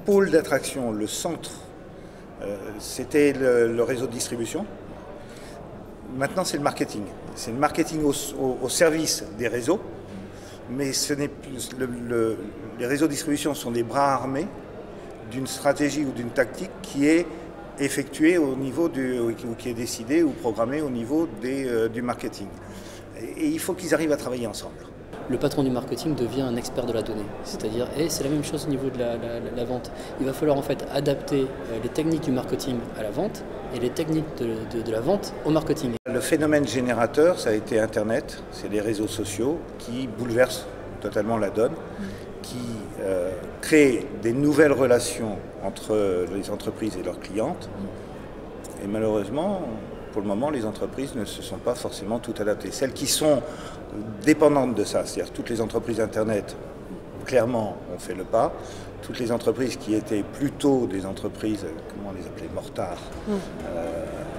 pôle d'attraction, le centre, c'était le réseau de distribution. Maintenant, c'est le marketing. C'est le marketing au service des réseaux, mais ce n'est plus les réseaux de distribution sont des bras armés d'une stratégie ou d'une tactique qui est effectuée au niveau ou qui est décidée ou programmée au niveau du marketing. Et il faut qu'ils arrivent à travailler ensemble. Le patron du marketing devient un expert de la donnée. C'est-à-dire, et c'est la même chose au niveau de la vente. Il va falloir en fait adapter les techniques du marketing à la vente et les techniques de la vente au marketing. Le phénomène générateur, ça a été Internet, c'est les réseaux sociaux qui bouleversent totalement la donne, qui créent des nouvelles relations entre les entreprises et leurs clientes. Et malheureusement, pour le moment, les entreprises ne se sont pas forcément toutes adaptées. Celles qui sont dépendantes de ça, c'est-à-dire toutes les entreprises Internet, clairement, ont fait le pas. Toutes les entreprises qui étaient plutôt des entreprises, comment on les appelait, mortards,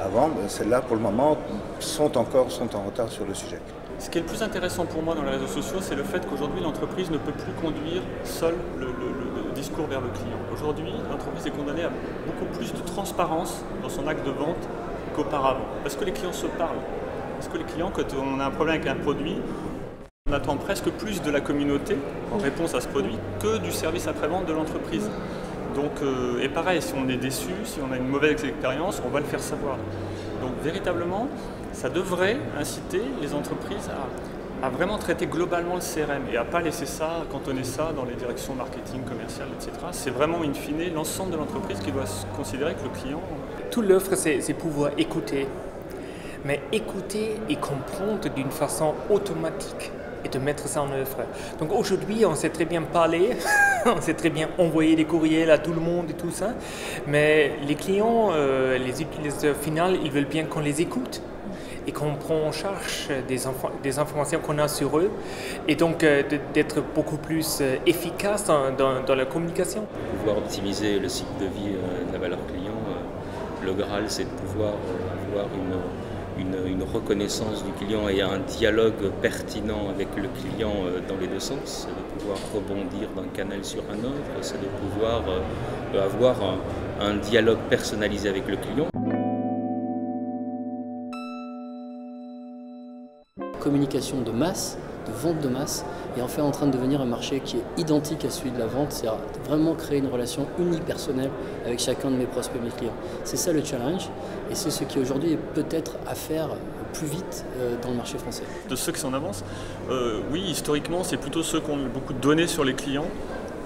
avant, celles-là, pour le moment, sont en retard sur le sujet. Ce qui est le plus intéressant pour moi dans les réseaux sociaux, c'est le fait qu'aujourd'hui, l'entreprise ne peut plus conduire seule le discours vers le client. Aujourd'hui, l'entreprise est condamnée à beaucoup plus de transparence dans son acte de vente qu'auparavant. Parce que les clients se parlent. Parce que les clients, quand on a un problème avec un produit, on attend presque plus de la communauté en réponse à ce produit que du service après-vente de l'entreprise. Donc, et pareil, si on est déçu, si on a une mauvaise expérience, on va le faire savoir. Donc véritablement, ça devrait inciter les entreprises à vraiment traiter globalement le CRM et à ne pas laisser ça, cantonner ça dans les directions marketing, commerciales, etc. C'est vraiment, in fine, l'ensemble de l'entreprise qui doit considérer que le client... Toute l'offre, c'est pouvoir écouter. Mais écouter et comprendre d'une façon automatique et de mettre ça en œuvre. Donc aujourd'hui, on sait très bien parler, on sait très bien envoyer des courriels à tout le monde et tout ça, mais les clients, les utilisateurs finaux, ils veulent bien qu'on les écoute et qu'on prend en charge des informations qu'on a sur eux et donc d'être beaucoup plus efficace dans la communication. Pour pouvoir optimiser le cycle de vie de la valeur client, le Graal, c'est de pouvoir avoir une reconnaissance du client et un dialogue pertinent avec le client dans les deux sens, c'est de pouvoir rebondir d'un canal sur un autre, c'est de pouvoir avoir un dialogue personnalisé avec le client. Communication de masse, de vente de masse, est en fait en train de devenir un marché qui est identique à celui de la vente, c'est-à-dire vraiment créer une relation unipersonnelle avec chacun de mes prospects, mes clients. C'est ça le challenge et c'est ce qui aujourd'hui est peut-être à faire plus vite dans le marché français. De ceux qui sont en avance, oui, historiquement, c'est plutôt ceux qui ont beaucoup de données sur les clients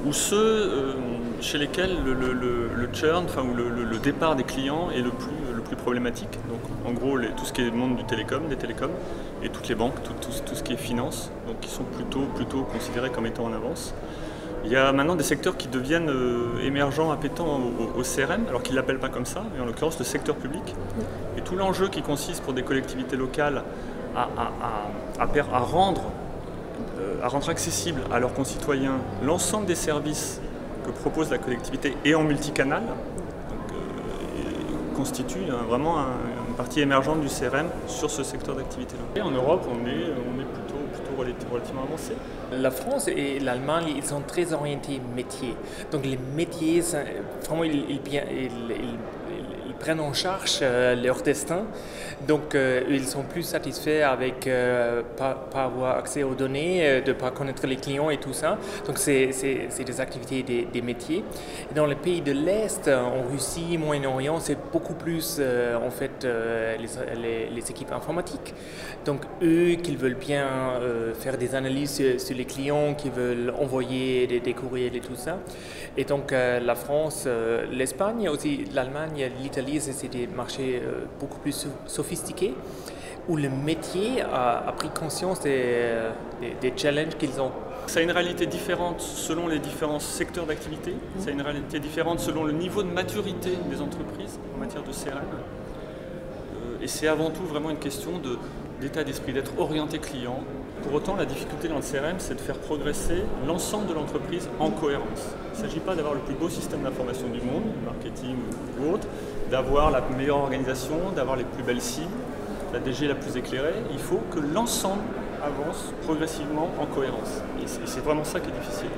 ou ceux chez lesquels le churn, enfin, ou le départ des clients est le plus problématique. Donc en gros, tout ce qui est le monde des télécoms, et toutes les banques, tout ce qui est finance, donc qui sont plutôt considérés comme étant en avance. Il y a maintenant des secteurs qui deviennent émergents, appétants au CRM, alors qu'ils ne l'appellent pas comme ça, mais en l'occurrence le secteur public. Et tout l'enjeu qui consiste pour des collectivités locales à rendre accessible à leurs concitoyens l'ensemble des services que propose la collectivité et en multicanal, constitue vraiment une partie émergente du CRM sur ce secteur d'activité-là. En Europe, on est plutôt relativement avancé. La France et l'Allemagne, ils sont très orientés métiers. Donc les métiers, vraiment, ils prennent en charge leur destin. Donc ils sont plus satisfaits avec pas avoir accès aux données, de ne pas connaître les clients et tout ça. Donc c'est des activités des métiers. Et dans les pays de l'Est, en Russie, Moyen-Orient, c'est beaucoup plus en fait les équipes informatiques. Donc eux qui veulent bien faire des analyses sur les clients, qui veulent envoyer des courriels et tout ça. Et donc la France, l'Espagne, aussi l'Allemagne, l'Italie, c'est des marchés beaucoup plus sophistiqués où le métier a pris conscience des challenges qu'ils ont. Ça a une réalité différente selon les différents secteurs d'activité, ça a une réalité différente selon le niveau de maturité des entreprises en matière de CRM. Et c'est avant tout vraiment une question d'état d'esprit, d'être orienté client. Pour autant, la difficulté dans le CRM, c'est de faire progresser l'ensemble de l'entreprise en cohérence. Il ne s'agit pas d'avoir le plus beau système d'information du monde, marketing ou autre, d'avoir la meilleure organisation, d'avoir les plus belles cibles, la DG la plus éclairée. Il faut que l'ensemble avance progressivement en cohérence. Et c'est vraiment ça qui est difficile.